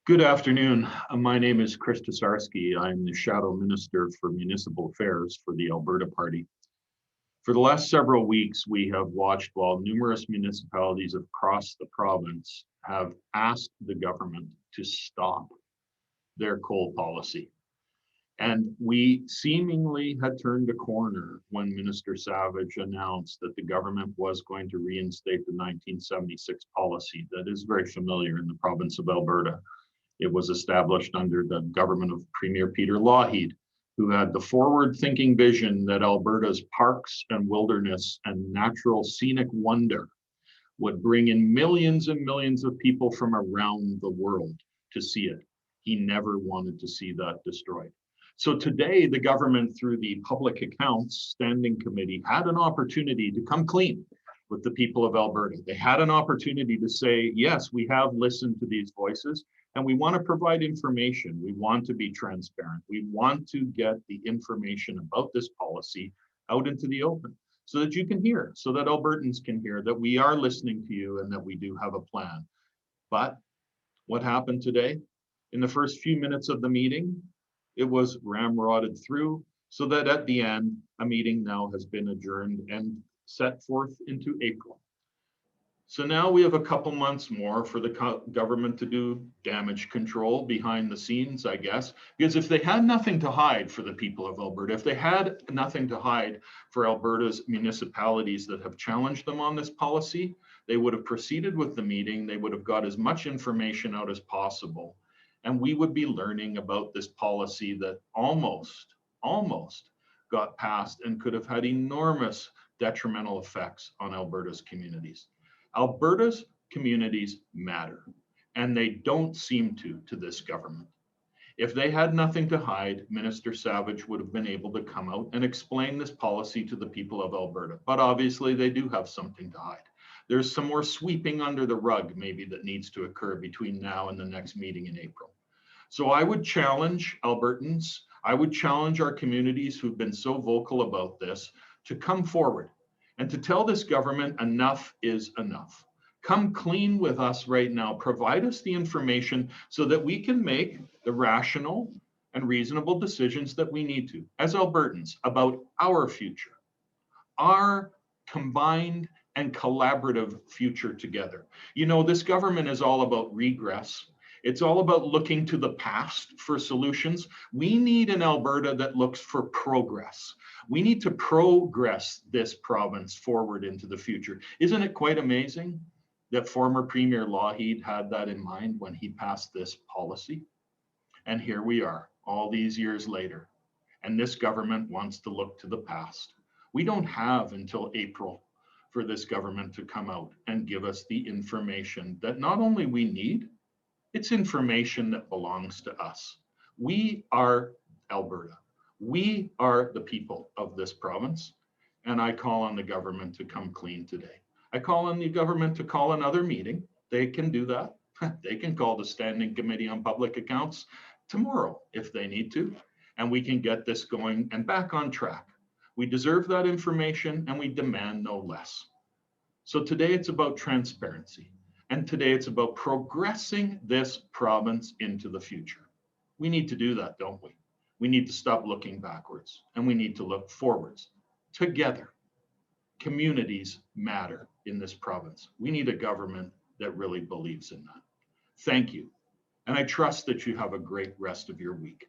Good afternoon. My name is Chris Tesarski. I'm the Shadow Minister for Municipal Affairs for the Alberta Party. For the last several weeks, we have watched while numerous municipalities across the province have asked the government to stop their coal policy. And we seemingly had turned a corner when Minister Savage announced that the government was going to reinstate the 1976 policy that is very familiar in the province of Alberta. It was established under the government of Premier Peter Lougheed, who had the forward-thinking vision that Alberta's parks and wilderness and natural scenic wonder would bring in millions and millions of people from around the world to see it. He never wanted to see that destroyed. So today, the government, through the Public Accounts Standing Committee, had an opportunity to come clean with the people of Alberta. They had an opportunity to say, yes, we have listened to these voices, and we want to provide information. We want to be transparent. We want to get the information about this policy out into the open so that you can hear, so that Albertans can hear that we are listening to you and that we do have a plan. But what happened today? In the first few minutes of the meeting, it was ramrodded through so that at the end, a meeting now has been adjourned and set forth into April. So now we have a couple months more for the government to do damage control behind the scenes, I guess, because if they had nothing to hide for the people of Alberta, if they had nothing to hide for Alberta's municipalities that have challenged them on this policy, they would have proceeded with the meeting. They would have got as much information out as possible. And we would be learning about this policy that almost got passed and could have had enormous detrimental effects on Alberta's communities. Alberta's communities matter, and they don't seem to this government. If they had nothing to hide, Minister Savage would have been able to come out and explain this policy to the people of Alberta. But obviously they do have something to hide. There's some more sweeping under the rug maybe that needs to occur between now and the next meeting in April. So I would challenge Albertans, I would challenge our communities who've been so vocal about this to come forward and to tell this government enough is enough. Come clean with us right now. Provide us the information so that we can make the rational and reasonable decisions that we need to as Albertans about our future, our combined and collaborative future together. You know, this government is all about regress. It's all about looking to the past for solutions. We need an Alberta that looks for progress. We need to progress this province forward into the future. Isn't it quite amazing that former Premier Lougheed had that in mind when he passed this policy? And here we are, all these years later, and this government wants to look to the past. We don't have until April for this government to come out and give us the information that not only we need, it's information that belongs to us. We are Alberta. We are the people of this province. And I call on the government to come clean today. I call on the government to call another meeting. They can do that. They can call the Standing Committee on Public Accounts tomorrow if they need to. And we can get this going and back on track. We deserve that information and we demand no less. So today it's about transparency. And today it's about progressing this province into the future. We need to do that, don't we? We need to stop looking backwards and we need to look forwards together. Communities matter in this province. We need a government that really believes in that. Thank you. And I trust that you have a great rest of your week.